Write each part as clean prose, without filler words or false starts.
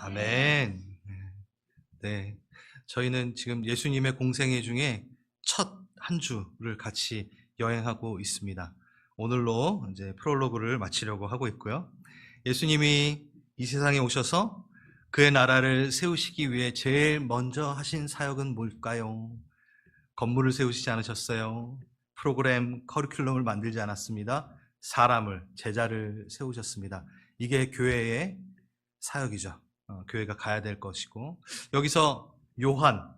아멘. 네. 저희는 지금 예수님의 공생애 중에 첫 한 주를 같이 여행하고 있습니다. 오늘로 이제 프롤로그를 마치려고 하고 있고요. 예수님이 이 세상에 오셔서 그의 나라를 세우시기 위해 제일 먼저 하신 사역은 뭘까요? 건물을 세우시지 않으셨어요. 프로그램, 커리큘럼을 만들지 않았습니다. 사람을, 제자를 세우셨습니다. 이게 교회의 사역이죠. 교회가 가야 될 것이고, 여기서 요한,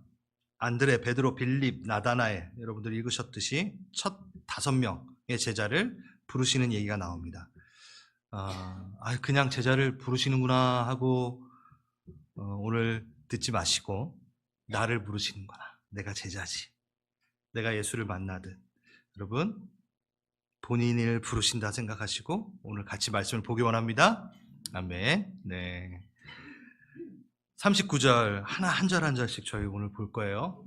안드레, 베드로, 빌립, 나다나엘, 여러분들 읽으셨듯이 첫 5명의 제자를 부르시는 얘기가 나옵니다. 그냥 제자를 부르시는구나 하고 오늘 듣지 마시고, 나를 부르시는구나, 내가 제자지, 내가 예수를 만나듯, 여러분 본인을 부르신다 생각하시고 오늘 같이 말씀을 보기 원합니다. 아멘. 네. 39절 하나 한 절 한 절씩 저희 오늘 볼 거예요.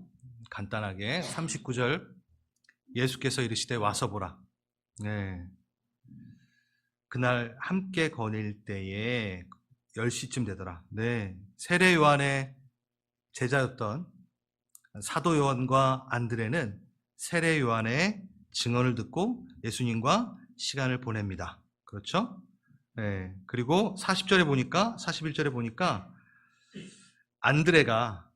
간단하게 39절 예수께서 이르시되 와서 보라. 네. 그날 함께 거닐 때에 10시쯤 되더라. 네. 세례 요한의 제자였던 사도 요한과 안드레는 세례 요한의 증언을 듣고 예수님과 시간을 보냅니다. 그렇죠? 네. 그리고 40절에 보니까 41절에 보니까 안드레가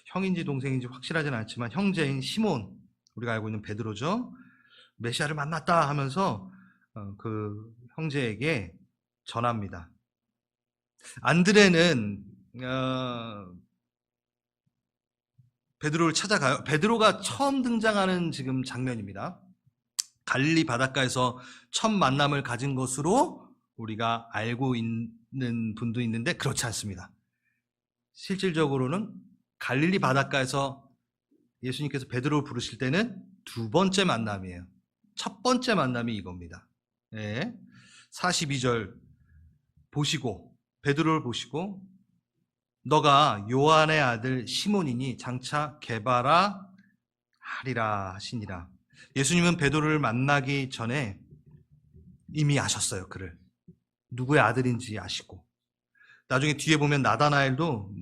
형인지 동생인지 확실하지는 않지만 형제인 시몬, 우리가 알고 있는 베드로죠. 메시아를 만났다 하면서 그 형제에게 전합니다. 안드레는 베드로를 찾아가요. 베드로가 처음 등장하는 지금 장면입니다. 갈릴리 바닷가에서 첫 만남을 가진 것으로 우리가 알고 있는 분도 있는데 그렇지 않습니다. 실질적으로는 갈릴리 바닷가에서 예수님께서 베드로를 부르실 때는 2번째 만남이에요. 첫 번째 만남이 이겁니다. 네. 42절 보시고, 베드로를 보시고, 너가 요한의 아들 시몬이니 장차 게바라 하리라 하시니라. 예수님은 베드로를 만나기 전에 이미 아셨어요. 그를 누구의 아들인지 아시고, 나중에 뒤에 보면 나다나엘도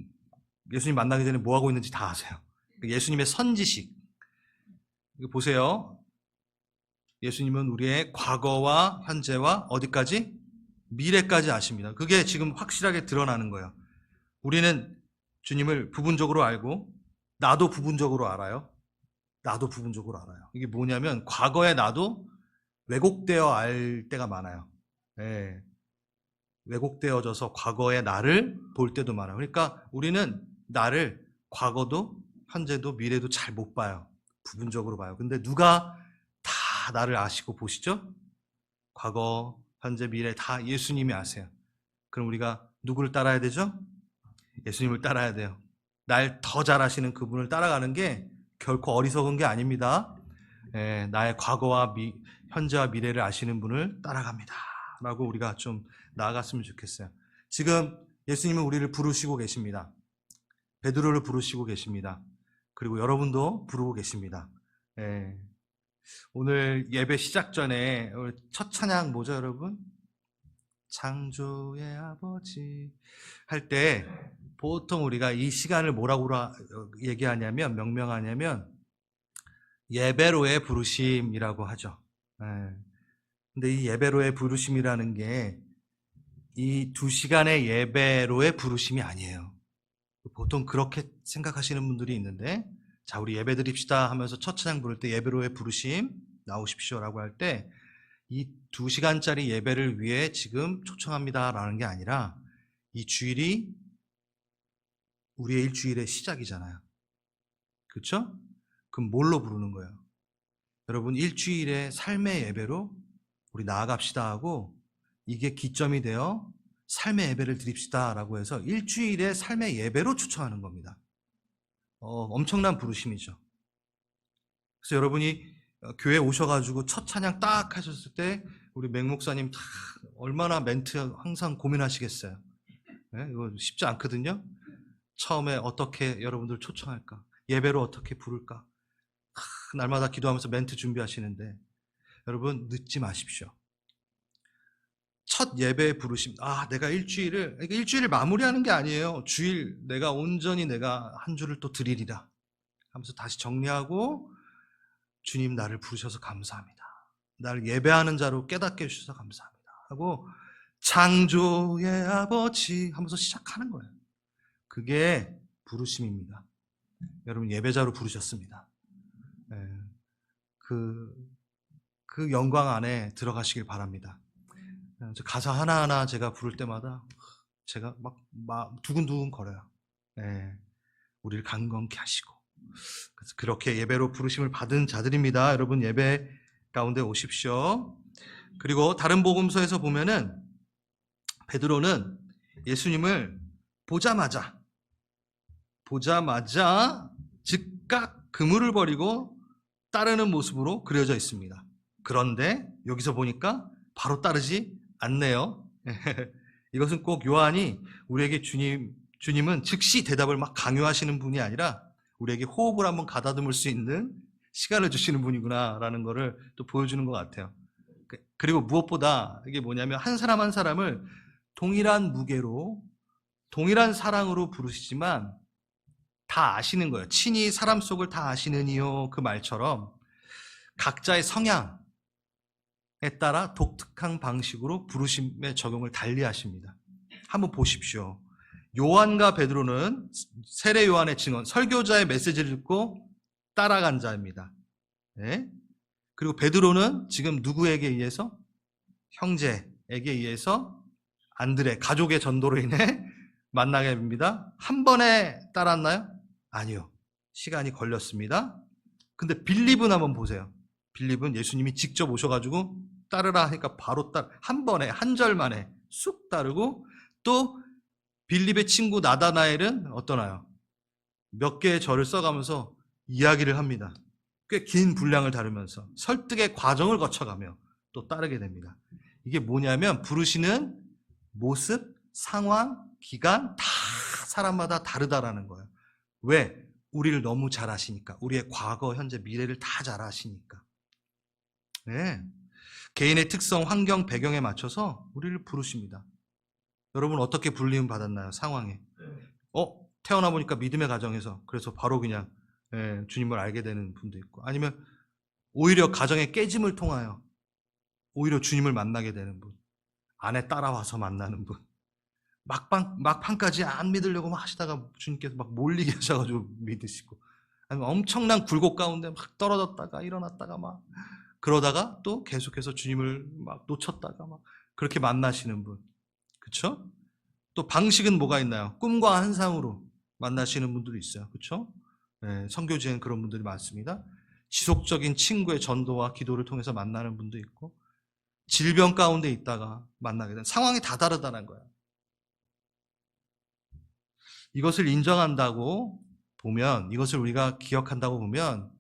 예수님 만나기 전에 뭐 하고 있는지 다 아세요. 예수님의 선지식. 이거 보세요. 예수님은 우리의 과거와 현재와 어디까지? 미래까지 아십니다. 그게 지금 확실하게 드러나는 거예요. 우리는 주님을 부분적으로 알고, 나도 부분적으로 알아요. 나도 부분적으로 알아요. 이게 뭐냐면 과거의 나도 왜곡되어 알 때가 많아요. 네. 왜곡되어져서 과거의 나를 볼 때도 많아요. 그러니까 우리는 나를 과거도 현재도 미래도 잘 못 봐요. 부분적으로 봐요. 근데 누가 다 나를 아시고 보시죠? 과거, 현재, 미래 다 예수님이 아세요. 그럼 우리가 누구를 따라야 되죠? 예수님을 따라야 돼요. 날 더 잘 아시는 그분을 따라가는 게 결코 어리석은 게 아닙니다. 나의 과거와 현재와 미래를 아시는 분을 따라갑니다 라고 우리가 좀 나아갔으면 좋겠어요. 지금 예수님은 우리를 부르시고 계십니다. 베드로를 부르시고 계십니다. 그리고 여러분도 부르고 계십니다. 오늘 예배 시작 전에 첫 찬양 뭐죠, 여러분? 창조의 아버지 할 때 보통 우리가 이 시간을 뭐라고 얘기하냐면, 명명하냐면 예배로의 부르심이라고 하죠. 근데 이 예배로의 부르심이라는 게 이 2시간의 예배로의 부르심이 아니에요. 보통 그렇게 생각하시는 분들이 있는데, 자, 우리 예배 드립시다 하면서 첫 찬양 부를 때 예배로의 부르심 나오십시오라고 할 때 이 2시간짜리 예배를 위해 지금 초청합니다라는 게 아니라, 이 주일이 우리의 일주일의 시작이잖아요. 그렇죠? 그럼 뭘로 부르는 거예요? 여러분, 일주일의 삶의 예배로 우리 나아갑시다 하고, 이게 기점이 되어 삶의 예배를 드립시다 라고 해서 일주일의 삶의 예배로 초청하는 겁니다. 엄청난 부르심이죠. 그래서 여러분이 교회 오셔가지고 첫 찬양 딱 하셨을 때 우리 맹 목사님 얼마나 멘트 항상 고민하시겠어요. 네? 이거 쉽지 않거든요. 처음에 어떻게 여러분들 초청할까, 예배로 어떻게 부를까, 날마다 기도하면서 멘트 준비하시는데, 여러분 늦지 마십시오. 첫 예배 부르심. 내가 일주일을 마무리하는 게 아니에요. 주일 내가 온전히 내가 한 주를 또 드리리라 하면서 다시 정리하고, 주님 나를 부르셔서 감사합니다. 나를 예배하는 자로 깨닫게 해주셔서 감사합니다 하고, 창조의 아버지 하면서 시작하는 거예요. 그게 부르심입니다. 여러분 예배자로 부르셨습니다. 그 영광 안에 들어가시길 바랍니다. 가사 하나하나 제가 부를 때마다 제가 막 두근두근 거려요. 우리를 강건케 하시고. 그래서 그렇게 예배로 부르심을 받은 자들입니다. 여러분 예배 가운데 오십시오. 그리고 다른 복음서에서 보면은 베드로는 예수님을 보자마자 즉각 그물을 버리고 따르는 모습으로 그려져 있습니다. 그런데 여기서 보니까 바로 따르지 않네요. 이것은 꼭 요한이 우리에게 주님은 즉시 대답을 막 강요하시는 분이 아니라 우리에게 호흡을 한번 가다듬을 수 있는 시간을 주시는 분이구나라는 것을 또 보여주는 것 같아요. 그리고 무엇보다 이게 뭐냐면 한 사람 한 사람을 동일한 무게로, 동일한 사랑으로 부르시지만 다 아시는 거예요. 친히 사람 속을 다 아시느니요, 그 말처럼 각자의 성향에 따라 독특한 방식으로 부르심의 적용을 달리 하십니다. 한번 보십시오. 요한과 베드로는 세례 요한의 증언, 설교자의 메시지를 듣고 따라간 자입니다. 그리고 베드로는 지금 누구에게 의해서? 형제에게 의해서 안드레, 가족의 전도로 인해 만나게 됩니다. 한 번에 따랐나요? 아니요. 시간이 걸렸습니다. 근데 빌립은 한번 보세요. 빌립은 예수님이 직접 오셔가지고 따르라 하니까 바로 한 번에, 한 절 만에 쑥 따르고, 또 빌립의 친구 나다나엘은 어떠나요? 몇 개의 절을 써가면서 이야기를 합니다. 꽤 긴 분량을 다루면서 설득의 과정을 거쳐가며 또 따르게 됩니다. 이게 뭐냐면 부르시는 모습, 상황, 기간 다 사람마다 다르다라는 거예요. 왜? 우리를 너무 잘 아시니까. 우리의 과거, 현재, 미래를 다 잘 아시니까. 개인의 특성, 환경, 배경에 맞춰서 우리를 부르십니다. 여러분 어떻게 불림 받았나요? 상황에. 태어나 보니까 믿음의 가정에서, 그래서 바로 그냥 주님을 알게 되는 분도 있고, 아니면 오히려 가정의 깨짐을 통하여 오히려 주님을 만나게 되는 분, 아내 따라와서 만나는 분, 막판까지 안 믿으려고 막 하시다가 주님께서 막 몰리게 하셔가지고 믿으시고, 아니면 엄청난 굴곡 가운데 막 떨어졌다가 일어났다가 막 그러다가 또 계속해서 주님을 막 놓쳤다가 막 그렇게 만나시는 분, 그렇죠? 또 방식은 뭐가 있나요? 꿈과 환상으로 만나시는 분들도 있어요, 그렇죠? 선교지에는 그런 분들이 많습니다. 지속적인 친구의 전도와 기도를 통해서 만나는 분도 있고, 질병 가운데 있다가 만나게 되는, 상황이 다 다르다는 거예요. 이것을 인정한다고 보면, 이것을 우리가 기억한다고 보면,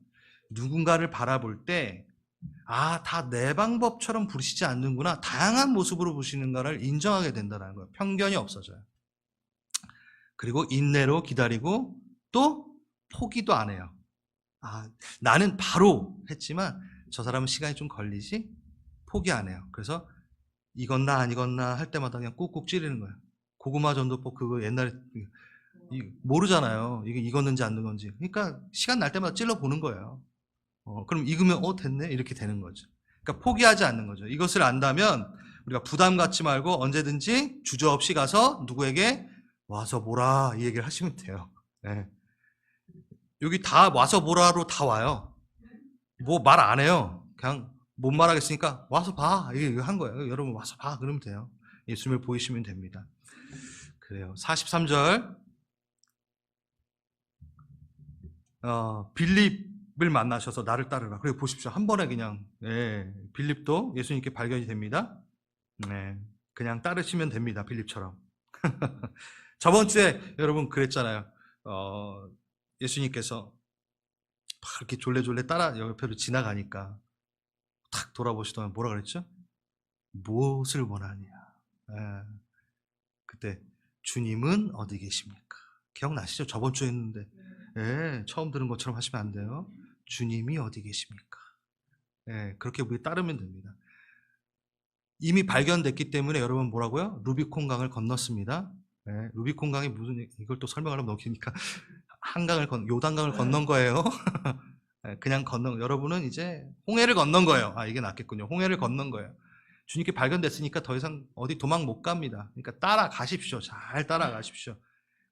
누군가를 바라볼 때 다 내 방법처럼 부르시지 않는구나, 다양한 모습으로 부르시는가를 인정하게 된다는 거예요. 편견이 없어져요. 그리고 인내로 기다리고 또 포기도 안 해요. 나는 바로 했지만 저 사람은 시간이 좀 걸리지? 포기 안 해요. 그래서 익었나 안 익었나 할 때마다 그냥 꾹꾹 찌르는 거예요. 고구마 전도법 그거 옛날에 모르잖아요. 이게 익었는지 안 익었는지. 그러니까 시간 날 때마다 찔러 보는 거예요. 그럼 익으면 됐네? 이렇게 되는 거죠. 그러니까 포기하지 않는 거죠. 이것을 안다면 우리가 부담 갖지 말고 언제든지 주저없이 가서 누구에게 와서 보라 이 얘기를 하시면 돼요. 여기 다 와서 보라로 다 와요. 뭐 말 안 해요. 그냥 못 말하겠으니까 와서 봐. 이게 한 거예요. 여러분 와서 봐. 그러면 돼요. 예수님을 보이시면 됩니다. 그래요. 43절. 빌립을 만나셔서 나를 따르라. 그리고 보십시오. 한 번에 그냥, 빌립도 예수님께 발견이 됩니다. 그냥 따르시면 됩니다. 빌립처럼. 저번 주에 여러분 그랬잖아요. 예수님께서 막 이렇게 졸래졸래 따라 옆으로 지나가니까 탁 돌아보시더니 뭐라 그랬죠? 무엇을 원하냐? 그때 주님은 어디 계십니까? 기억나시죠? 저번 주에 했는데 처음 들은 것처럼 하시면 안 돼요. 주님이 어디 계십니까? 그렇게 우리 따르면 됩니다. 이미 발견됐기 때문에 여러분 뭐라고요? 루비콘 강을 건넜습니다. 네, 루비콘 강이 이걸 또 설명하려면 너무 기니까 요단강을 건넌 거예요. 네, 그냥 여러분은 이제 홍해를 건넌 거예요. 이게 낫겠군요. 홍해를 건넌 거예요. 주님께 발견됐으니까 더 이상 어디 도망 못 갑니다. 그러니까 따라가십시오. 잘 따라가십시오.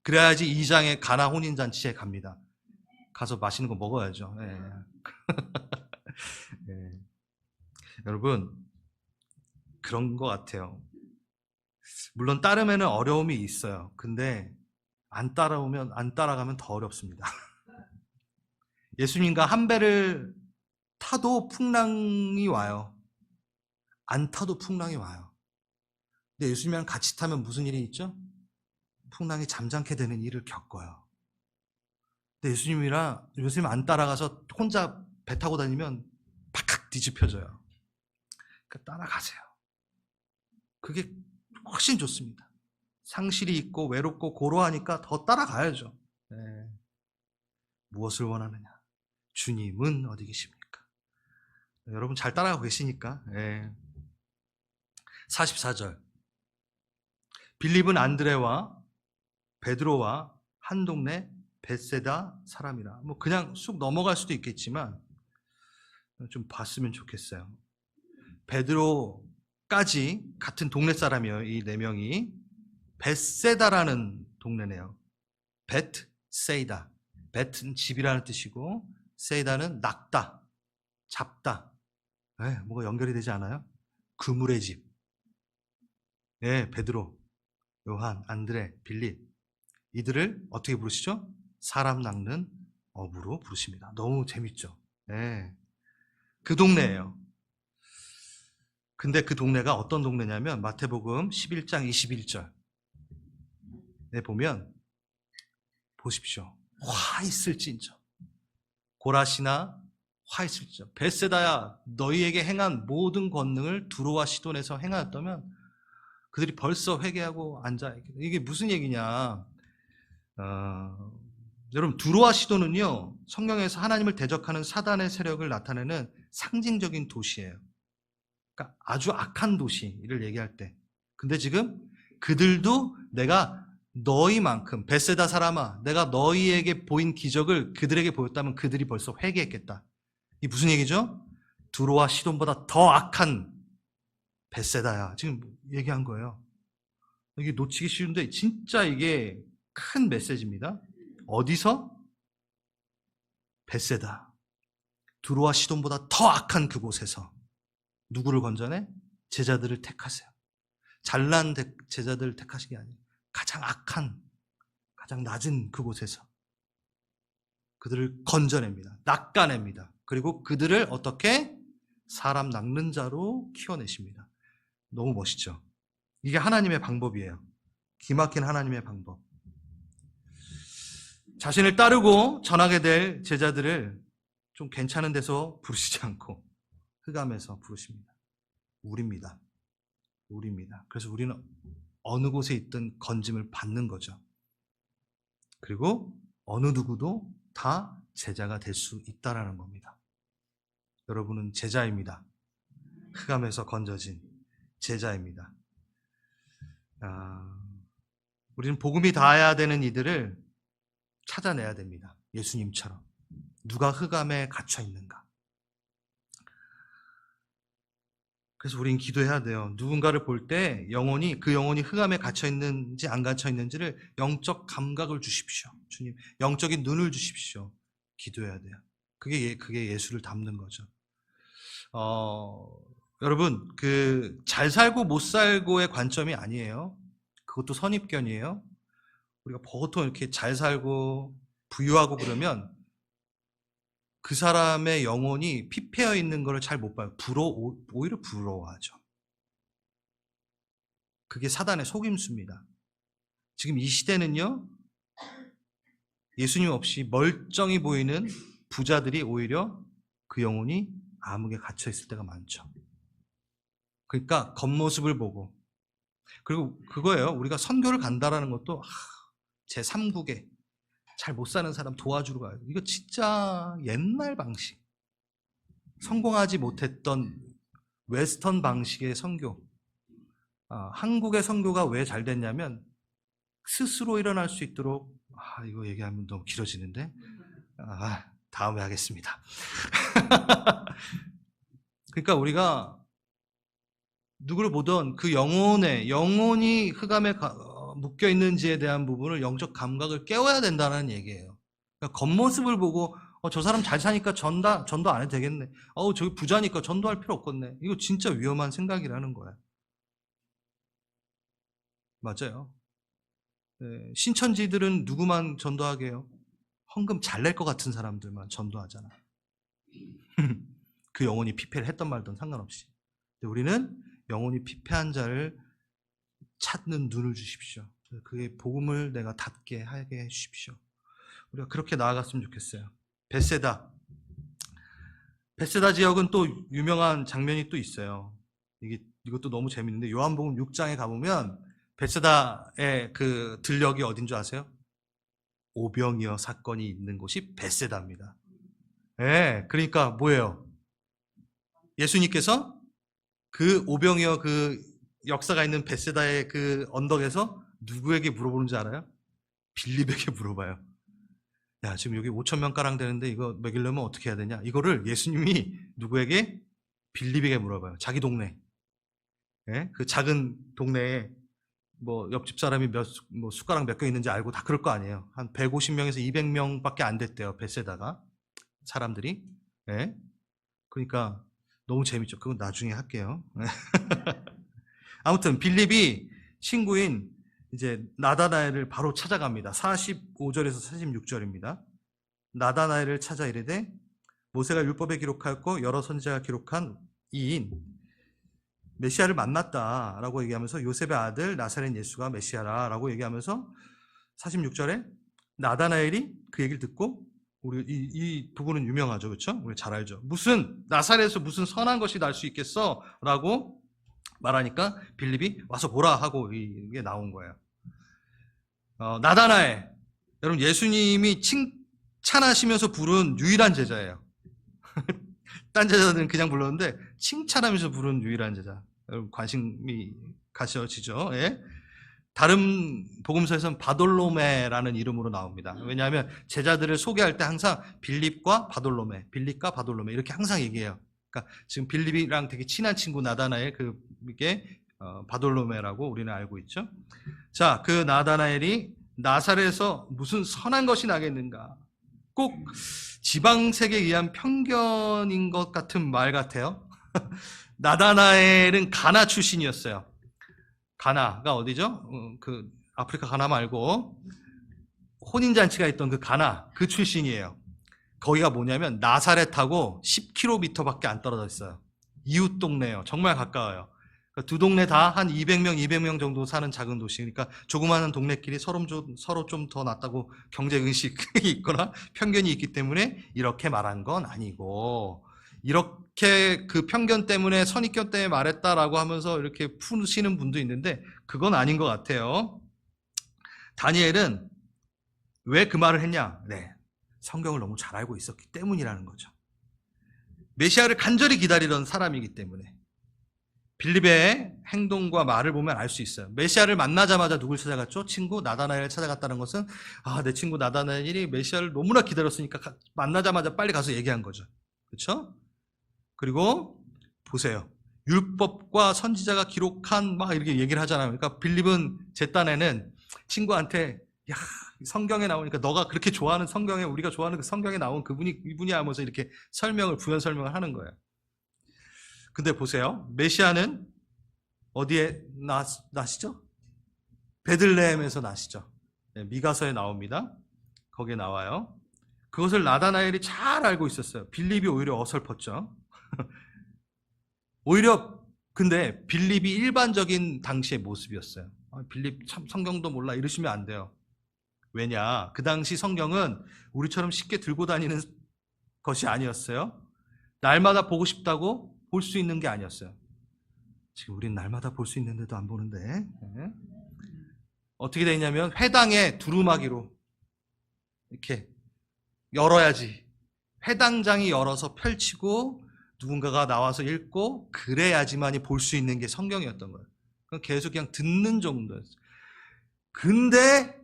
그래야지 2장의 가나 혼인잔치에 갑니다. 가서 맛있는 거 먹어야죠. 네. 네. 여러분, 그런 것 같아요. 물론 따르면 어려움이 있어요. 근데 안 따라가면 더 어렵습니다. 예수님과 한 배를 타도 풍랑이 와요. 안 타도 풍랑이 와요. 근데 예수님이랑 같이 타면 무슨 일이 있죠? 풍랑이 잠잠게 되는 일을 겪어요. 근데 예수님 안 따라가서 혼자 배 타고 다니면 팍팍 뒤집혀져요. 그러니까 따라가세요. 그게 훨씬 좋습니다. 상실이 있고 외롭고 고로하니까 더 따라가야죠. 네. 무엇을 원하느냐? 주님은 어디 계십니까? 여러분 잘 따라가고 계시니까. 네. 44절. 빌립은 안드레와 베드로와 한 동네 벳세다 사람이라. 뭐 그냥 쑥 넘어갈 수도 있겠지만 좀 봤으면 좋겠어요. 베드로까지 같은 동네 사람이에요. 이 네 명이. 벳세다라는 동네네요. 벳세이다. 벳은 집이라는 뜻이고 세이다는 낚다, 잡다. 뭐가 연결이 되지 않아요? 그물의 집. 베드로, 요한, 안드레, 빌립. 이들을 어떻게 부르시죠? 사람 낚는 어부로 부르십니다. 너무 재밌죠? 그 동네예요. 근데 그 동네가 어떤 동네냐면 마태복음 11장 21절에 보면 보십시오. 화 있을진저. 고라시나 화 있을진저. 벳세다야 너희에게 행한 모든 권능을 두로와 시돈에서 행하였다면 그들이 벌써 회개하고 앉아. 이게 무슨 얘기냐? 여러분 두로와 시돈은요 성경에서 하나님을 대적하는 사단의 세력을 나타내는 상징적인 도시예요. 그러니까 아주 악한 도시를 얘기할 때. 근데 지금 그들도 내가 너희만큼 벳세다 사람아 내가 너희에게 보인 기적을 그들에게 보였다면 그들이 벌써 회개했겠다. 이게 무슨 얘기죠? 두로와 시돈보다 더 악한 벳세다야. 지금 얘기한 거예요. 이게 놓치기 쉬운데 진짜 이게 큰 메시지입니다. 어디서? 벳세다. 두로와 시돈보다 더 악한 그곳에서 누구를 건져내? 제자들을 택하세요. 잘난 제자들을 택하신 게 아니에요. 가장 악한, 가장 낮은 그곳에서 그들을 건져냅니다. 낚아냅니다. 그리고 그들을 어떻게? 사람 낚는 자로 키워내십니다. 너무 멋있죠? 이게 하나님의 방법이에요. 기막힌 하나님의 방법. 자신을 따르고 전하게 될 제자들을 좀 괜찮은 데서 부르시지 않고 흑암에서 부르십니다. 우리입니다. 우리입니다. 그래서 우리는 어느 곳에 있든 건짐을 받는 거죠. 그리고 어느 누구도 다 제자가 될 수 있다라는 겁니다. 여러분은 제자입니다. 흑암에서 건져진 제자입니다. 우리는 복음이 닿아야 되는 이들을 찾아내야 됩니다. 예수님처럼. 누가 흑암에 갇혀 있는가? 그래서 우린 기도해야 돼요. 누군가를 볼 때 그 영혼이 흑암에 갇혀 있는지 안 갇혀 있는지를 영적 감각을 주십시오. 주님, 영적인 눈을 주십시오. 기도해야 돼요. 그게 예수를 닮는 거죠. 여러분, 잘 살고 못 살고의 관점이 아니에요. 그것도 선입견이에요. 우리가 보통 이렇게 잘 살고 부유하고 그러면 그 사람의 영혼이 피폐해 있는 것을 잘 못 봐요. 오히려 부러워하죠. 그게 사단의 속임수입니다. 지금 이 시대는요, 예수님 없이 멀쩡히 보이는 부자들이 오히려 그 영혼이 암흑에 갇혀 있을 때가 많죠. 그러니까 겉모습을 보고, 그리고 그거예요. 우리가 선교를 간다라는 것도 제3국에 잘 못 사는 사람 도와주러 가요. 이거 진짜 옛날 방식. 성공하지 못했던 웨스턴 방식의 선교. 한국의 선교가 왜 잘 됐냐면 스스로 일어날 수 있도록 이거 얘기하면 너무 길어지는데 다음에 하겠습니다. 그러니까 우리가 누구를 보던 그 영혼이 흑암에 묶여 있는지에 대한 부분을 영적 감각을 깨워야 된다는 얘기예요. 그러니까 겉모습을 보고 저 사람 잘 사니까 전도 안 해도 되겠네. 저기 부자니까 전도할 필요 없겠네. 이거 진짜 위험한 생각이라는 거야. 맞아요. 네, 신천지들은 누구만 전도하게 해요? 헌금 잘 낼 것 같은 사람들만 전도하잖아. 그 영혼이 피폐를 했던 말든 상관없이. 근데 우리는 영혼이 피폐한 자를 찾는 눈을 주십시오. 그의 복음을 내가 닫게 하게 해주십시오. 우리가 그렇게 나아갔으면 좋겠어요. 베세다 지역은 또 유명한 장면이 또 있어요. 이것도 너무 재밌는데 요한복음 6장에 가보면 베세다의 그 들녘이 어딘 줄 아세요? 오병이어 사건이 있는 곳이 베세다입니다. 네, 그러니까 뭐예요? 예수님께서 그 오병이어 그 역사가 있는 베세다의 그 언덕에서 누구에게 물어보는지 알아요? 빌립에게 물어봐요. 야, 지금 여기 5,000명 가량 되는데 이거 먹이려면 어떻게 해야 되냐? 이거를 예수님이 누구에게? 빌립에게 물어봐요. 자기 동네. 네? 그 작은 동네에 옆집 사람이 숟가락 몇 개 있는지 알고 다 그럴 거 아니에요. 한 150명에서 200명밖에 안 됐대요. 베세다가. 사람들이. 네? 그러니까 너무 재밌죠. 그건 나중에 할게요. 아무튼 빌립이 친구인 이제 나다나엘을 바로 찾아갑니다. 45절에서 46절입니다. 나다나엘을 찾아 이르되 모세가 율법에 기록하였고 여러 선지자가 기록한 이인 메시아를 만났다라고 얘기하면서 요셉의 아들 나사렛 예수가 메시아라라고 얘기하면서 46절에 나다나엘이 그 얘기를 듣고 우리 이 부분은 유명하죠. 그렇죠? 우리 잘 알죠. 나사렛에서 무슨 선한 것이 날 수 있겠어? 라고 말하니까 빌립이 와서 보라 하고 이게 나온 거예요. 나다나엘, 여러분 예수님이 칭찬하시면서 부른 유일한 제자예요. 딴 제자들은 그냥 불렀는데 칭찬하면서 부른 유일한 제자. 여러분 관심이 가셔지죠? 예? 다른 복음서에서는 바돌로메라는 이름으로 나옵니다. 왜냐하면 제자들을 소개할 때 항상 빌립과 바돌로메 이렇게 항상 얘기해요. 그러니까 지금 빌립이랑 되게 친한 친구 나다나엘 그게 바돌로메라고 우리는 알고 있죠. 자, 그 나다나엘이 나사렛에서 무슨 선한 것이 나겠는가? 꼭 지방색에 의한 편견인 것 같은 말 같아요. 나다나엘은 가나 출신이었어요. 가나가 어디죠? 그 아프리카 가나 말고 혼인잔치가 있던 그 가나 그 출신이에요. 거기가 뭐냐면 나사렛하고 10km밖에 안 떨어져 있어요. 이웃 동네예요. 정말 가까워요. 그러니까 두 동네 다 한 200명 정도 사는 작은 도시. 그러니까 조그마한 동네끼리 서로 좀 더 낫다고 경제 의식이 있거나 편견이 있기 때문에 이렇게 말한 건 아니고, 이렇게 그 편견 때문에 선입견 때문에 말했다라고 하면서 이렇게 푸시는 분도 있는데 그건 아닌 것 같아요. 다니엘은 왜 그 말을 했냐? 네, 성경을 너무 잘 알고 있었기 때문이라는 거죠. 메시아를 간절히 기다리던 사람이기 때문에. 빌립의 행동과 말을 보면 알 수 있어요. 메시아를 만나자마자 누굴 찾아갔죠? 친구 나다나엘을 찾아갔다는 것은 내 친구 나다나엘이 메시아를 너무나 기다렸으니까 만나자마자 빨리 가서 얘기한 거죠. 그렇죠? 그리고 보세요. 율법과 선지자가 기록한 막 이렇게 얘기를 하잖아요. 그러니까 빌립은 제 딴에는 친구한테 성경에 나오니까 너가 그렇게 좋아하는 성경에 우리가 좋아하는 그 성경에 나온 이분이 하면서 이렇게 부연 설명을 하는 거예요. 근데 보세요. 메시아는 어디에 나시죠? 베들레헴에서 나시죠. 미가서에 나옵니다. 거기에 나와요. 그것을 나다나엘이 잘 알고 있었어요. 빌립이 오히려 어설펐죠. 오히려 근데 빌립이 일반적인 당시의 모습이었어요. 빌립 참 성경도 몰라 이러시면 안 돼요. 왜냐? 그 당시 성경은 우리처럼 쉽게 들고 다니는 것이 아니었어요. 날마다 보고 싶다고 볼 수 있는 게 아니었어요. 지금 우린 날마다 볼 수 있는데도 안 보는데. 네. 어떻게 되냐면 회당에 두루마기로 이렇게 열어야지. 회당장이 열어서 펼치고 누군가가 나와서 읽고 그래야지만이 볼 수 있는 게 성경이었던 거예요. 계속 그냥 듣는 정도였어요. 근데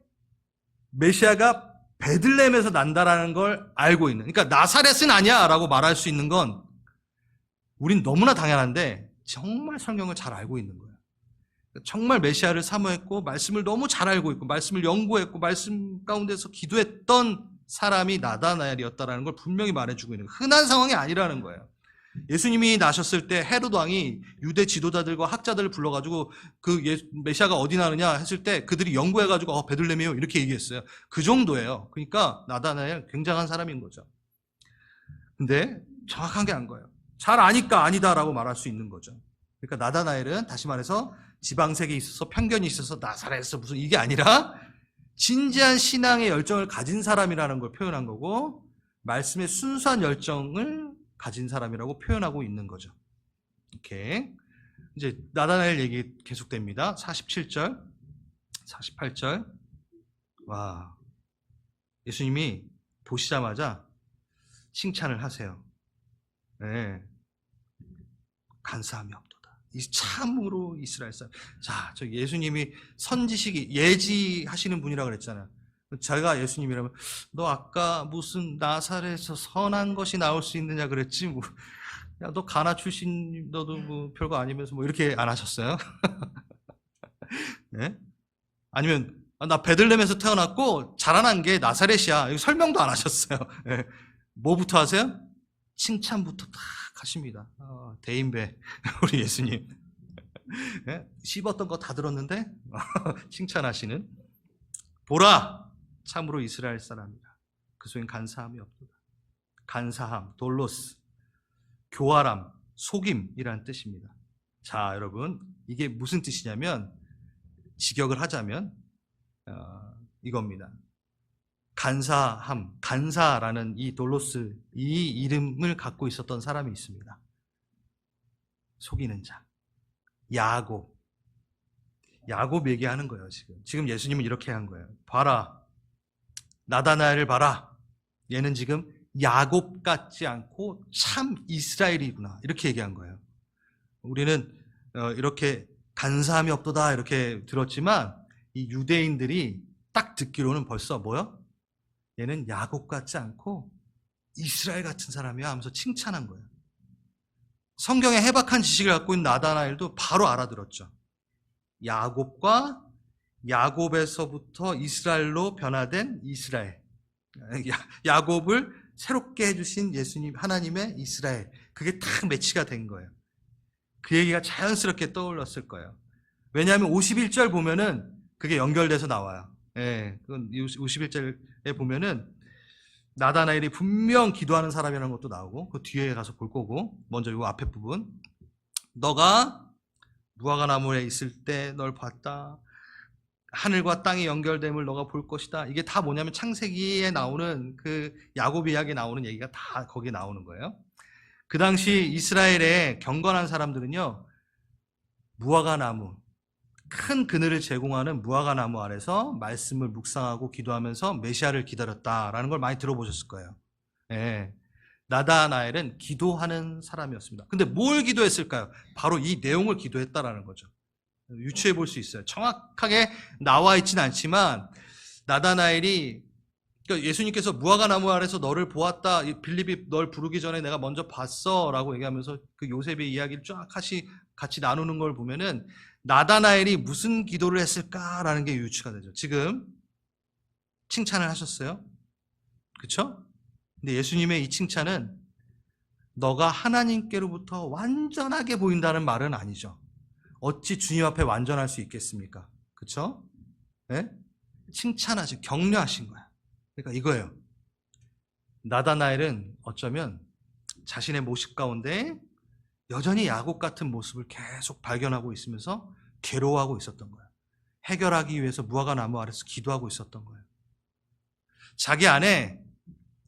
메시아가 베들레헴에서 난다라는 걸 알고 있는, 그러니까 나사렛은 아니야 라고 말할 수 있는 건 우린 너무나 당연한데 정말 성경을 잘 알고 있는 거예요. 정말 메시아를 사모했고 말씀을 너무 잘 알고 있고 말씀을 연구했고 말씀 가운데서 기도했던 사람이 나다나엘이었다라는 걸 분명히 말해주고 있는 거예요. 흔한 상황이 아니라는 거예요. 예수님이 나셨을 때 헤롯 왕이 유대 지도자들과 학자들을 불러가지고 그 메시아가 어디 나느냐 했을 때 그들이 연구해가지고 베들레헴이에요 이렇게 얘기했어요. 그 정도예요. 그러니까 나다나엘 굉장한 사람인 거죠. 근데 정확한 게 아닌 거예요. 잘 아니까 아니다라고 말할 수 있는 거죠. 그러니까 나다나엘은 다시 말해서 지방색에 있어서 편견이 있어서 나사렛에서 무슨 이게 아니라 진지한 신앙의 열정을 가진 사람이라는 걸 표현한 거고 말씀의 순수한 열정을 가진 사람이라고 표현하고 있는 거죠. 이렇게 이제 나다나엘 얘기 계속됩니다. 47절, 48절. 와, 예수님이 보시자마자 칭찬을 하세요. 네. 간사함이 없도다. 참으로 이스라엘 사람. 자, 저 예수님이 선지식이 예지하시는 분이라고 그랬잖아요. 제가 예수님이라면 너 아까 무슨 나사렛에서 선한 것이 나올 수 있느냐 그랬지 뭐. 야, 너 가나 출신 너도 뭐 별거 아니면서 뭐 이렇게 안 하셨어요? 네? 아니면 나 베들레헴에서 태어났고 자라난 게 나사렛이야. 이거 설명도 안 하셨어요. 네. 뭐부터 하세요? 칭찬부터 딱 하십니다. 대인배 우리 예수님. 네? 씹었던 거 다 들었는데 칭찬하시는. 보라 참으로 이스라엘 사람이라 그 속엔 간사함이 없도다. 간사함, 돌로스, 교활함, 속임이라는 뜻입니다. 자, 여러분 이게 무슨 뜻이냐면 직역을 하자면 이겁니다. 간사함, 간사라는 이 돌로스 이 이름을 갖고 있었던 사람이 있습니다. 속이는 자, 야곱 얘기하는 거예요. 지금 예수님은 이렇게 한 거예요. 봐라, 나다나엘을 봐라. 얘는 지금 야곱 같지 않고 참 이스라엘이구나 이렇게 얘기한 거예요. 우리는 이렇게 간사함이 없도다 이렇게 들었지만 이 유대인들이 딱 듣기로는 벌써 뭐요? 얘는 야곱 같지 않고 이스라엘 같은 사람이야 하면서 칭찬한 거예요. 성경에 해박한 지식을 갖고 있는 나다나엘도 바로 알아들었죠. 야곱에서부터 이스라엘로 변화된 이스라엘. 야곱을 새롭게 해주신 예수님, 하나님의 이스라엘. 그게 딱 매치가 된 거예요. 그 얘기가 자연스럽게 떠올랐을 거예요. 왜냐하면 51절 보면은 그게 연결돼서 나와요. 예, 51절에 보면은 나다나엘이 분명 기도하는 사람이라는 것도 나오고 그 뒤에 가서 볼 거고 먼저 이 앞에 부분 너가 무화과나무에 있을 때 널 봤다. 하늘과 땅이 연결됨을 너가 볼 것이다. 이게 다 뭐냐면 창세기에 나오는 그 야곱 이야기에 나오는 얘기가 다 거기에 나오는 거예요. 그 당시 이스라엘의 경건한 사람들은요, 무화과나무, 큰 그늘을 제공하는 무화과나무 아래서 말씀을 묵상하고 기도하면서 메시아를 기다렸다라는 걸 많이 들어보셨을 거예요. 예. 나다나엘은 기도하는 사람이었습니다. 근데 뭘 기도했을까요? 바로 이 내용을 기도했다라는 거죠. 유추해 볼 수 있어요. 정확하게 나와 있지는 않지만 나다나엘이 그러니까 예수님께서 무화과나무 아래서 너를 보았다. 빌립이 널 부르기 전에 내가 먼저 봤어 라고 얘기하면서 그 요셉의 이야기를 쫙 같이 나누는 걸 보면은 나다나엘이 무슨 기도를 했을까라는 게 유추가 되죠. 지금 칭찬을 하셨어요. 그렇죠? 근데 예수님의 이 칭찬은 너가 하나님께로부터 완전하게 보인다는 말은 아니죠. 어찌 주님 앞에 완전할 수 있겠습니까? 그렇죠? 네? 칭찬하신, 격려하신 거야. 그러니까 이거예요. 나다나엘은 어쩌면 자신의 모습 가운데 여전히 야곱 같은 모습을 계속 발견하고 있으면서 괴로워하고 있었던 거예요. 해결하기 위해서 무화과나무 아래서 기도하고 있었던 거예요. 자기 안에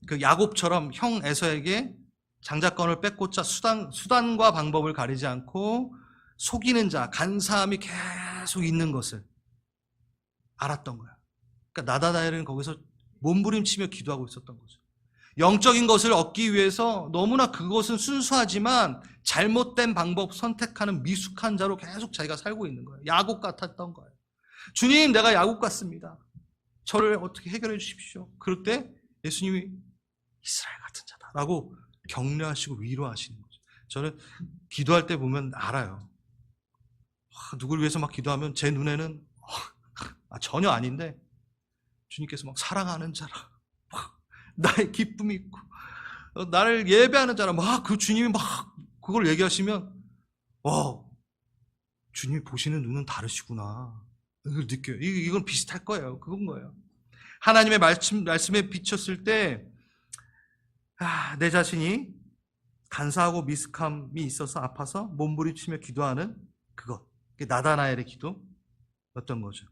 그 야곱처럼 형 에서에게 장자권을 뺏고자 수단과 방법을 가리지 않고 속이는 자, 간사함이 계속 있는 것을 알았던 거야. 그러니까 나다나엘은 거기서 몸부림치며 기도하고 있었던 거죠. 영적인 것을 얻기 위해서 너무나 그것은 순수하지만 잘못된 방법 선택하는 미숙한 자로 계속 자기가 살고 있는 거예요. 야곱 같았던 거예요. 주님, 내가 야곱 같습니다. 저를 어떻게 해결해 주십시오. 그럴 때 예수님이 이스라엘 같은 자다라고 격려하시고 위로하시는 거죠. 저는 기도할 때 보면 알아요. 누구를 위해서 막 기도하면 제 눈에는 전혀 아닌데 주님께서 막 사랑하는 자라, 나의 기쁨이 있고 나를 예배하는 자라 막 그 주님이 막 그걸 얘기하시면 주님이 보시는 눈은 다르시구나. 이걸 느껴요. 이건 비슷할 거예요. 그건 거예요. 하나님의 말씀에 비쳤을 때 내 자신이 간사하고 미숙함이 있어서 아파서 몸부림치며 기도하는 그것, 나다나엘의 기도였던 거죠.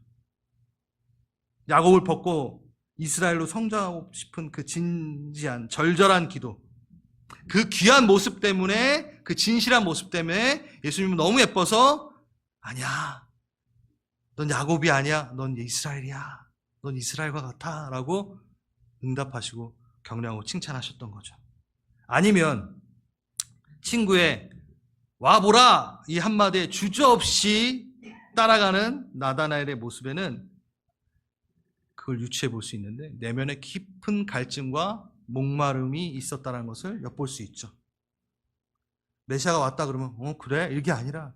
야곱을 벗고 이스라엘로 성장하고 싶은 그 진지한 절절한 기도, 그 귀한 모습 때문에, 그 진실한 모습 때문에 예수님은 너무 예뻐서 아니야, 넌 야곱이 아니야, 넌 이스라엘이야, 넌 이스라엘과 같아 라고 응답하시고 격려하고 칭찬하셨던 거죠. 아니면 친구의 와보라 이 한마디에 주저없이 따라가는 나다나엘의 모습에는 그걸 유추해 볼 수 있는데 내면에 깊은 갈증과 목마름이 있었다는 것을 엿볼 수 있죠. 메시아가 왔다 그러면 그래? 이게 아니라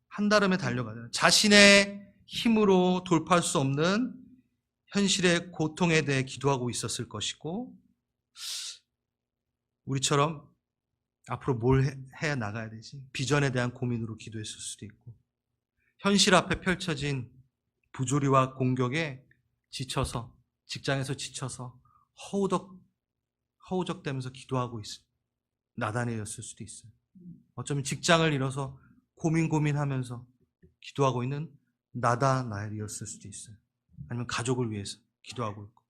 한달음에 달려가잖아요. 자신의 힘으로 돌파할 수 없는 현실의 고통에 대해 기도하고 있었을 것이고, 우리처럼 앞으로 뭘 해 나가야 되지? 비전에 대한 고민으로 기도했을 수도 있고, 현실 앞에 펼쳐진 부조리와 공격에 지쳐서, 직장에서 지쳐서 허우적대면서 기도하고 있어요. 나다나엘이었을 수도 있어요. 어쩌면 직장을 잃어서 고민하면서 기도하고 있는 나다나엘이었을 수도 있어요. 아니면 가족을 위해서 기도하고 있고,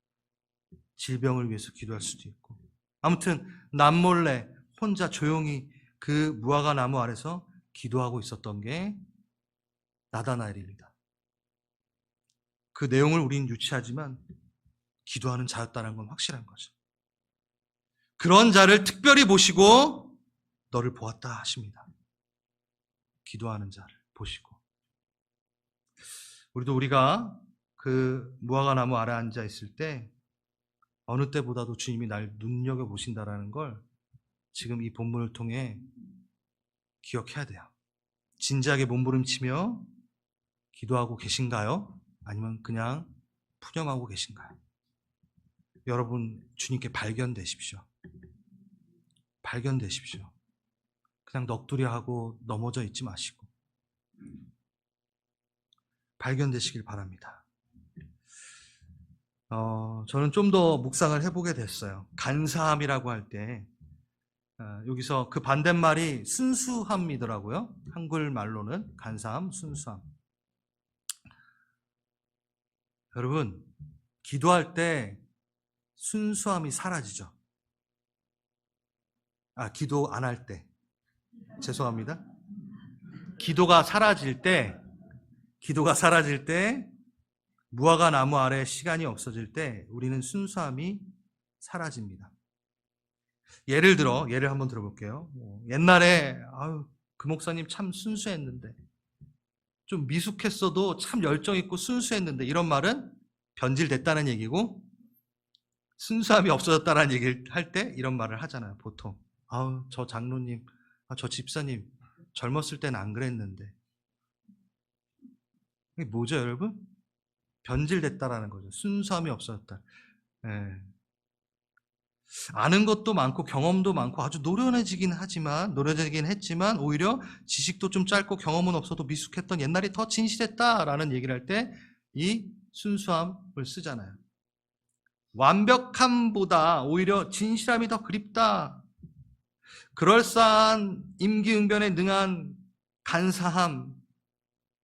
질병을 위해서 기도할 수도 있고, 아무튼 남몰래 혼자 조용히 그 무화과 나무 아래서 기도하고 있었던 게 나다나엘입니다. 그 내용을 우리는 유치하지만 기도하는 자였다는 건 확실한 거죠. 그런 자를 특별히 보시고 너를 보았다 하십니다. 기도하는 자를 보시고. 우리가 그 무화과 나무 아래 앉아 있을 때 어느 때보다도 주님이 날 눈여겨보신다는 걸 지금 이 본문을 통해 기억해야 돼요. 진지하게 몸부림치며 기도하고 계신가요? 아니면 그냥 푸념하고 계신가요? 여러분, 주님께 발견되십시오. 발견되십시오. 그냥 넋두리하고 넘어져 있지 마시고 발견되시길 바랍니다. 저는 좀 더 묵상을 해보게 됐어요. 간사함이라고 할 때 여기서 그 반대말이 순수함이더라고요. 한글말로는 간사함, 순수함. 여러분, 기도할 때 순수함이 사라지죠. 기도 안 할 때. 죄송합니다. 기도가 사라질 때, 무화과 나무 아래 시간이 없어질 때 우리는 순수함이 사라집니다. 예를 한번 들어볼게요. 옛날에 그 목사님 참 순수했는데, 좀 미숙했어도 참 열정있고 순수했는데, 이런 말은 변질됐다는 얘기고, 순수함이 없어졌다는 얘기를 할 때 이런 말을 하잖아요. 보통 저 장로님, 저 집사님 젊었을 때는 안 그랬는데. 이게 뭐죠, 여러분? 변질됐다라는 거죠. 순수함이 없어졌다. 아는 것도 많고 경험도 많고 아주 노련해지긴 했지만 오히려 지식도 좀 짧고 경험은 없어도 미숙했던 옛날이 더 진실했다라는 얘기를 할 때 이 순수함을 쓰잖아요. 완벽함보다 오히려 진실함이 더 그립다. 그럴싸한 임기응변에 능한 간사함,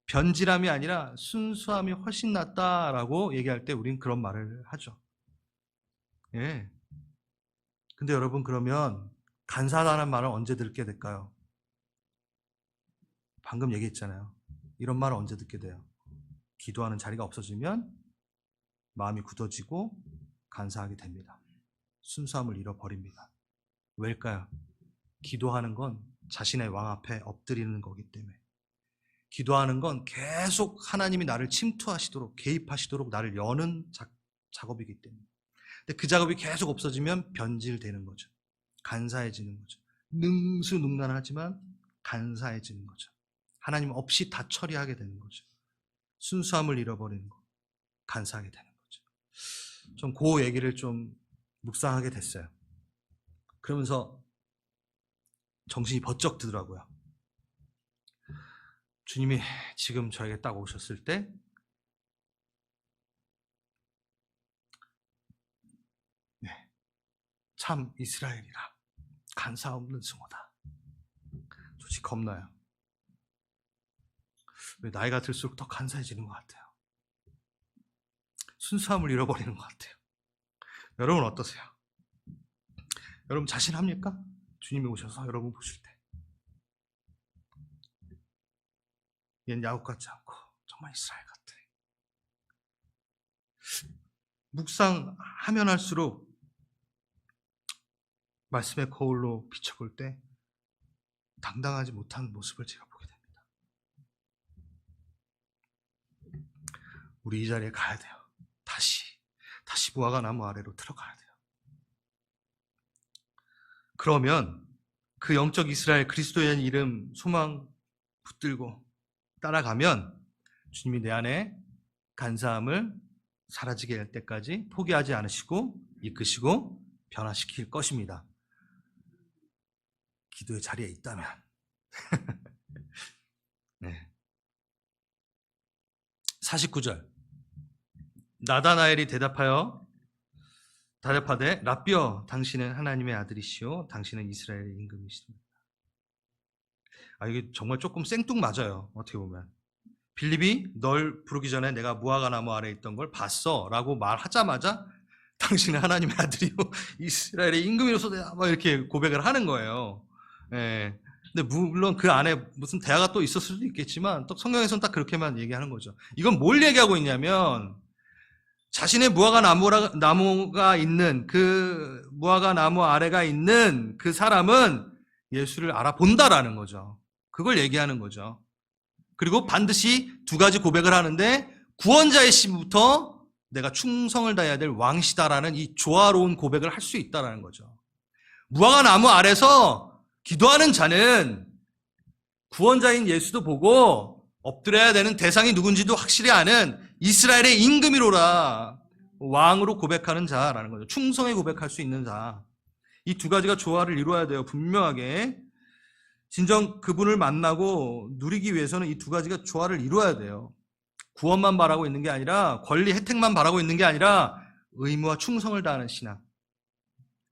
변질함이 아니라 순수함이 훨씬 낫다라고 얘기할 때 우린 그런 말을 하죠. 예. 근데 여러분, 그러면 간사하다는 말을 언제 듣게 될까요? 방금 얘기했잖아요. 이런 말을 언제 듣게 돼요? 기도하는 자리가 없어지면 마음이 굳어지고 간사하게 됩니다. 순수함을 잃어버립니다. 왜일까요? 기도하는 건 자신의 왕 앞에 엎드리는 거기 때문에. 기도하는 건 계속 하나님이 나를 침투하시도록, 개입하시도록 나를 여는 작업이기 때문에. 근데 그 작업이 계속 없어지면 변질되는 거죠. 간사해지는 거죠. 능수능란하지만 간사해지는 거죠. 하나님 없이 다 처리하게 되는 거죠. 순수함을 잃어버리는 거, 간사하게 되는 거죠. 좀 그 얘기를 좀 묵상하게 됐어요. 그러면서 정신이 번쩍 들더라고요. 주님이 지금 저에게 딱 오셨을 때 참 이스라엘이라 간사 없는 승호다. 솔직히 겁나요. 왜 나이가 들수록 더 간사해지는 것 같아요. 순수함을 잃어버리는 것 같아요. 여러분 어떠세요? 여러분 자신합니까? 주님이 오셔서 여러분 보실 때 얘는 야곱 같지 않고 정말 이스라엘 같아. 묵상하면 할수록 말씀의 거울로 비춰볼 때 당당하지 못한 모습을 제가 보게 됩니다. 우리 이 자리에 가야 돼요. 다시 무화과 나무 아래로 들어가야 돼요. 그러면 그 영적 이스라엘, 그리스도의 이름 소망 붙들고 따라가면 주님이 내 안에 간사함을 사라지게 할 때까지 포기하지 않으시고 이끄시고 변화시킬 것입니다. 기도의 자리에 있다면. 네. 49절. 나다나엘이 대답하되 라삐어 당신은 하나님의 아들이시오 당신은 이스라엘의 임금이십니다. 이게 정말 조금 생뚱맞아요. 어떻게 보면 빌립이 널 부르기 전에 내가 무화과 나무 아래 있던 걸 봤어 라고 말하자마자 당신은 하나님의 아들이요 이스라엘의 임금이로서 막 이렇게 고백을 하는 거예요. 예. 근데 물론 그 안에 무슨 대화가 또 있었을 수도 있겠지만 또 성경에서는 딱 그렇게만 얘기하는 거죠. 이건 뭘 얘기하고 있냐면 자신의 무화과 나무가 있는 그 무화과 나무 아래가 있는 그 사람은 예수를 알아본다라는 거죠. 그걸 얘기하는 거죠. 그리고 반드시 두 가지 고백을 하는데 구원자의 씨부터 내가 충성을 다해야 될 왕시다라는 이 조화로운 고백을 할 수 있다라는 거죠. 무화과 나무 아래서 기도하는 자는 구원자인 예수도 보고 엎드려야 되는 대상이 누군지도 확실히 아는 이스라엘의 임금이로라 왕으로 고백하는 자라는 거죠. 충성에 고백할 수 있는 자. 이 두 가지가 조화를 이루어야 돼요. 분명하게. 진정 그분을 만나고 누리기 위해서는 이 두 가지가 조화를 이루어야 돼요. 구원만 바라고 있는 게 아니라 권리 혜택만 바라고 있는 게 아니라 의무와 충성을 다하는 신앙.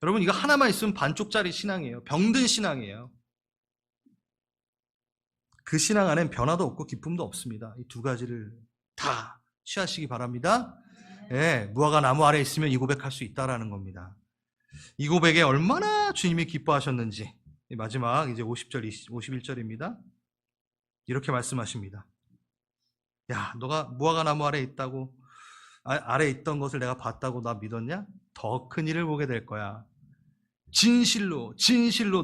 여러분 이거 하나만 있으면 반쪽짜리 신앙이에요. 병든 신앙이에요. 그 신앙 안엔 변화도 없고 기쁨도 없습니다. 이 두 가지를 다 취하시기 바랍니다. 예, 무화과 나무 아래 있으면 이 고백할 수 있다라는 겁니다. 이 고백에 얼마나 주님이 기뻐하셨는지 마지막 이제 50절, 51절입니다. 이렇게 말씀하십니다. 야, 너가 무화과 나무 아래 있다고 아래 있던 것을 내가 봤다고 나 믿었냐? 더 큰 일을 보게 될 거야. 진실로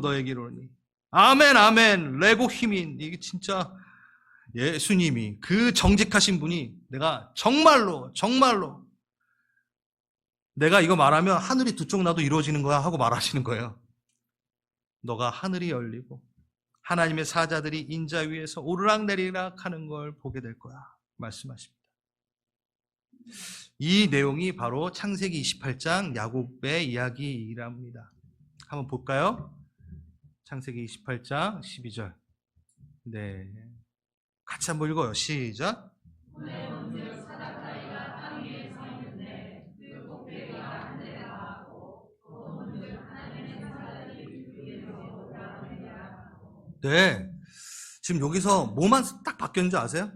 너에게 이르노니 아멘 아멘 레고 히민. 이게 진짜 예수님이 그 정직하신 분이 내가 정말로 내가 이거 말하면 하늘이 두 쪽 나도 이루어지는 거야 하고 말하시는 거예요. 너가 하늘이 열리고 하나님의 사자들이 인자 위에서 오르락내리락 하는 걸 보게 될 거야 말씀하십니다. 이 내용이 바로 창세기 28장 야곱의 이야기랍니다. 한번 볼까요? 창세기 28장 12절. 네, 같이 한번 읽어요. 시작. 네, 지금 여기서 뭐만 딱 바뀌었는지 아세요?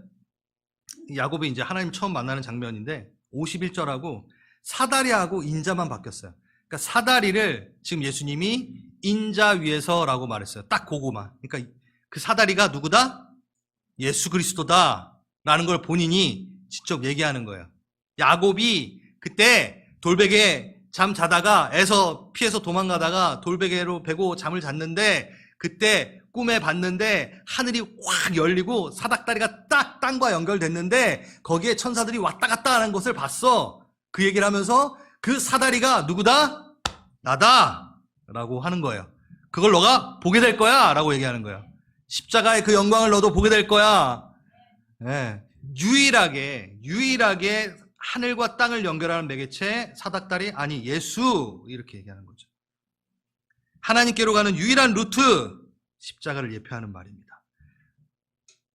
야곱이 이제 하나님 처음 만나는 장면인데 51절하고 사다리하고 인자만 바뀌었어요. 그러니까 사다리를 지금 예수님이 인자 위에서라고 말했어요. 딱 그거만. 그러니까 그 사다리가 누구다? 예수 그리스도다 라는 걸 본인이 직접 얘기하는 거예요. 야곱이 그때 돌베개 잠 자다가 애서 피해서 도망가다가 돌베개로 베고 잠을 잤는데 그때 꿈에 봤는데 하늘이 확 열리고 사닥다리가 딱 땅과 연결됐는데 거기에 천사들이 왔다 갔다 하는 것을 봤어. 그 얘기를 하면서 그 사다리가 누구다? 나다! 라고 하는 거예요. 그걸 너가 보게 될 거야! 라고 얘기하는 거예요. 십자가의 그 영광을 너도 보게 될 거야. 네. 유일하게 하늘과 땅을 연결하는 매개체 사닥다리 아니 예수 이렇게 얘기하는 거죠. 하나님께로 가는 유일한 루트 십자가를 예표하는 말입니다.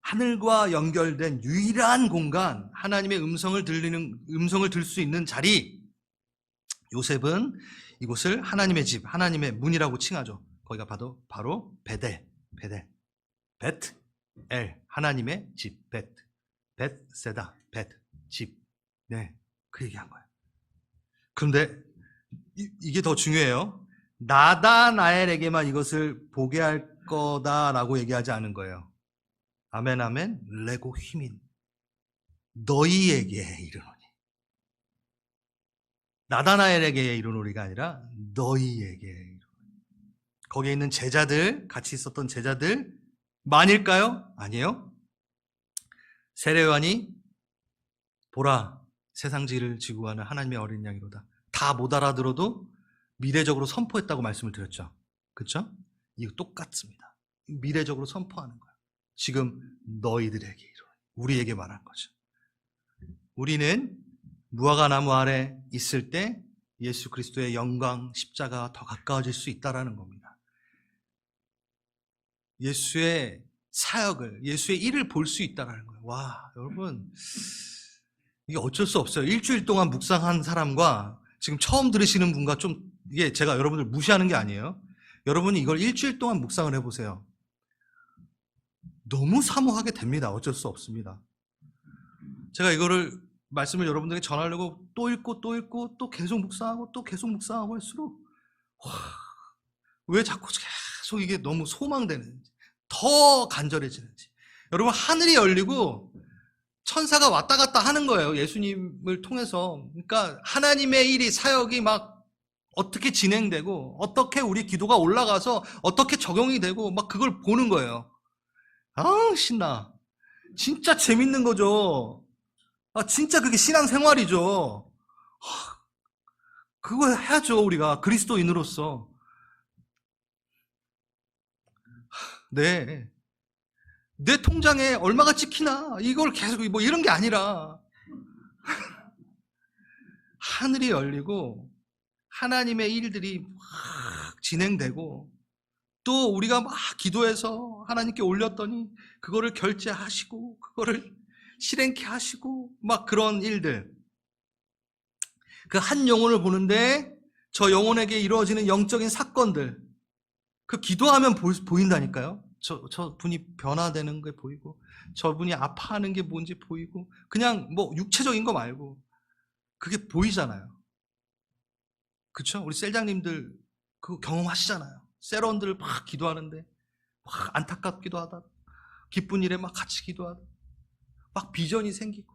하늘과 연결된 유일한 공간, 하나님의 음성을 들 수 있는 자리. 요셉은 이곳을 하나님의 집, 하나님의 문이라고 칭하죠. 거기가 바로 베델, 벳엘, 하나님의 집, 벳세다, 집. 네, 그 얘기한 거예요. 그런데 이게 더 중요해요. 나다나엘에게만 이것을 보게 할 거다라고 얘기하지 않은 거예요. 아멘, 아멘, 레고 휘민. 너희에게 이르노니. 나다나엘에게 이르노니가 아니라 너희에게 이르노니. 거기에 있는 제자들, 같이 있었던 제자들 만일까요? 아니에요. 세례요한이 보라, 세상지를 지고 가는 하나님의 어린 양이로다. 다 못 알아들어도 미래적으로 선포했다고 말씀을 드렸죠. 그렇죠? 이거 똑같습니다. 미래적으로 선포하는 거예요. 지금 너희들에게 이르노니. 우리에게 말한 거죠. 우리는 무화과 나무 아래 있을 때 예수 그리스도의 영광, 십자가가 더 가까워질 수 있다는 겁니다. 예수의 사역을, 예수의 일을 볼 수 있다는 거예요. 와, 여러분, 이게 어쩔 수 없어요. 일주일 동안 묵상한 사람과 지금 처음 들으시는 분과 좀, 이게 제가 여러분들 무시하는 게 아니에요. 여러분이 이걸 일주일 동안 묵상을 해보세요. 너무 사모하게 됩니다. 어쩔 수 없습니다. 제가 이거를 말씀을 여러분들에게 전하려고 또 읽고 또 계속 묵상하고 또 계속 묵상하고 할수록 왜 자꾸 계속 이게 너무 소망되는지, 더 간절해지는지. 여러분, 하늘이 열리고 천사가 왔다 갔다 하는 거예요. 예수님을 통해서. 그러니까 하나님의 일이, 사역이 막 어떻게 진행되고 어떻게 우리 기도가 올라가서 어떻게 적용이 되고 막 그걸 보는 거예요. 아, 신나. 진짜 재밌는 거죠. 아, 진짜 그게 신앙생활이죠. 그거 해야죠, 우리가 그리스도인으로서. 네. 내 통장에 얼마가 찍히나 이걸 계속 뭐 이런 게 아니라 하늘이 열리고 하나님의 일들이 막 진행되고 또 우리가 막 기도해서 하나님께 올렸더니 그거를 결제하시고 그거를 실행케 하시고 막 그런 일들. 그 한 영혼을 보는데 저 영혼에게 이루어지는 영적인 사건들, 그 기도하면 보인다니까요. 저 분이 변화되는 게 보이고 저 분이 아파하는 게 뭔지 보이고 그냥 뭐 육체적인 거 말고 그게 보이잖아요. 그렇죠? 우리 셀장님들 그거 경험하시잖아요. 셀원들 막 기도하는데 막 안타깝기도 하다, 기쁜 일에 막 같이 기도하다, 막 비전이 생기고.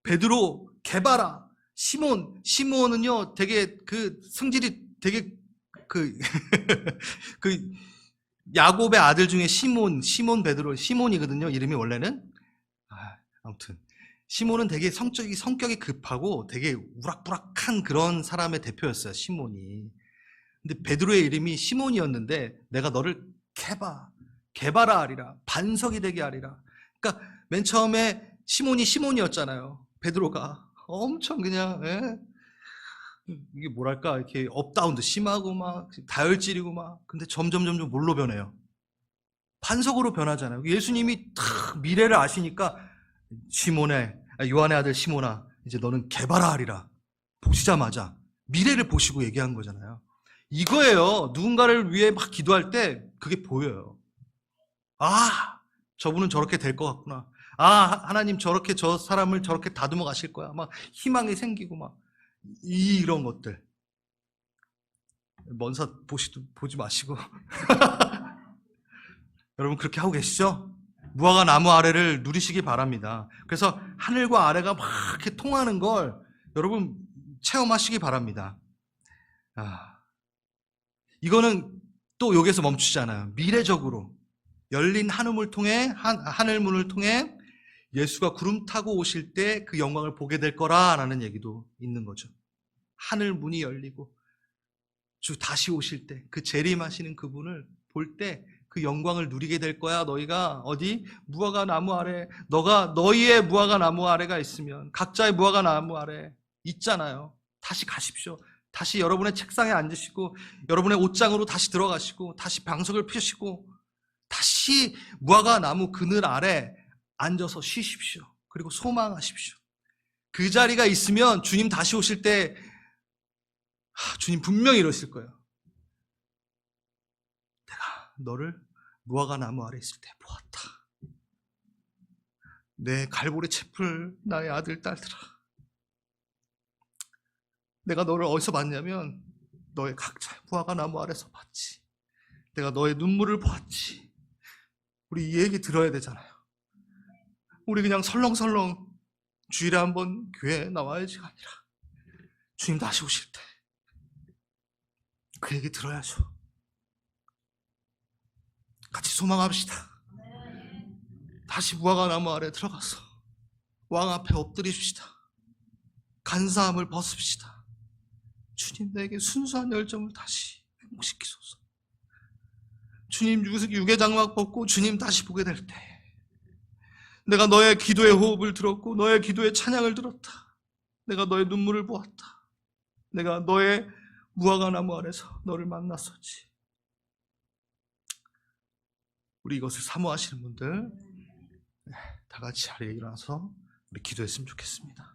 베드로, 게바라, 시몬은요 되게 그 성질이 되게 그 야곱의 아들 중에 시몬 베드로, 시몬이거든요. 이름이 원래는. 아무튼 시몬은 되게 성격이 급하고 되게 우락부락한 그런 사람의 대표였어요, 시몬이. 근데 베드로의 이름이 시몬이었는데 내가 너를 게바라 하리라, 반석이 되게 하리라. 그러니까 맨 처음에 시몬이었잖아요. 베드로가 엄청 그냥 이게 뭐랄까 이렇게 업다운도 심하고 막 다혈질이고 막. 근데 점점 뭘로 변해요? 반석으로 변하잖아요. 예수님이 탁 미래를 아시니까 요한의 아들 시몬아, 이제 너는 게바라 하리라. 보시자마자 미래를 보시고 얘기한 거잖아요. 이거예요. 누군가를 위해 막 기도할 때 그게 보여요. 아, 저분은 저렇게 될 것 같구나. 아, 하나님 저렇게 저 사람을 저렇게 다듬어 가실 거야. 막 희망이 생기고 막 이런 것들. 먼사 보지 마시고 여러분 그렇게 하고 계시죠? 무화과 나무 아래를 누리시기 바랍니다. 그래서 하늘과 아래가 막 이렇게 통하는 걸 여러분 체험하시기 바랍니다. 아, 이거는 또 여기서 멈추지 않아요. 미래적으로 열린 하늘문을 통해 예수가 구름 타고 오실 때 그 영광을 보게 될 거라라는 얘기도 있는 거죠. 하늘 문이 열리고 주 다시 오실 때 그 재림하시는 그분을 볼 때 그 영광을 누리게 될 거야. 너희가 어디 무화과 나무 아래, 너희의 무화과 나무 아래가 있으면 각자의 무화과 나무 아래 있잖아요. 다시 가십시오. 다시 여러분의 책상에 앉으시고 여러분의 옷장으로 다시 들어가시고 다시 방석을 펴시고 다시 무화과 나무 그늘 아래 앉아서 쉬십시오. 그리고 소망하십시오. 그 자리가 있으면 주님 다시 오실 때 주님 분명히 이러실 거예요. 내가 너를 무화과 나무 아래 있을 때 보았다. 내 갈보리 채플 나의 아들 딸들아, 내가 너를 어디서 봤냐면 너의 각자의 무화과 나무 아래서 봤지. 내가 너의 눈물을 보았지. 우리 이 얘기 들어야 되잖아요. 우리 그냥 설렁설렁 주일에 한번 교회에 나와야지가 아니라 주님 다시 오실 때 그 얘기 들어야죠. 같이 소망합시다. 다시 무화과 나무 아래 들어가서 왕 앞에 엎드리십시다. 간사함을 벗읍시다. 주님, 내게 순수한 열정을 다시 회복시키소서. 주님, 육의 장막 벗고 주님 다시 보게 될 때 내가 너의 기도의 호흡을 들었고 너의 기도의 찬양을 들었다. 내가 너의 눈물을 보았다. 내가 너의 무화과 나무 아래서 너를 만났었지. 우리 이것을 사모하시는 분들 다 같이 자리에 일어나서 우리 기도했으면 좋겠습니다.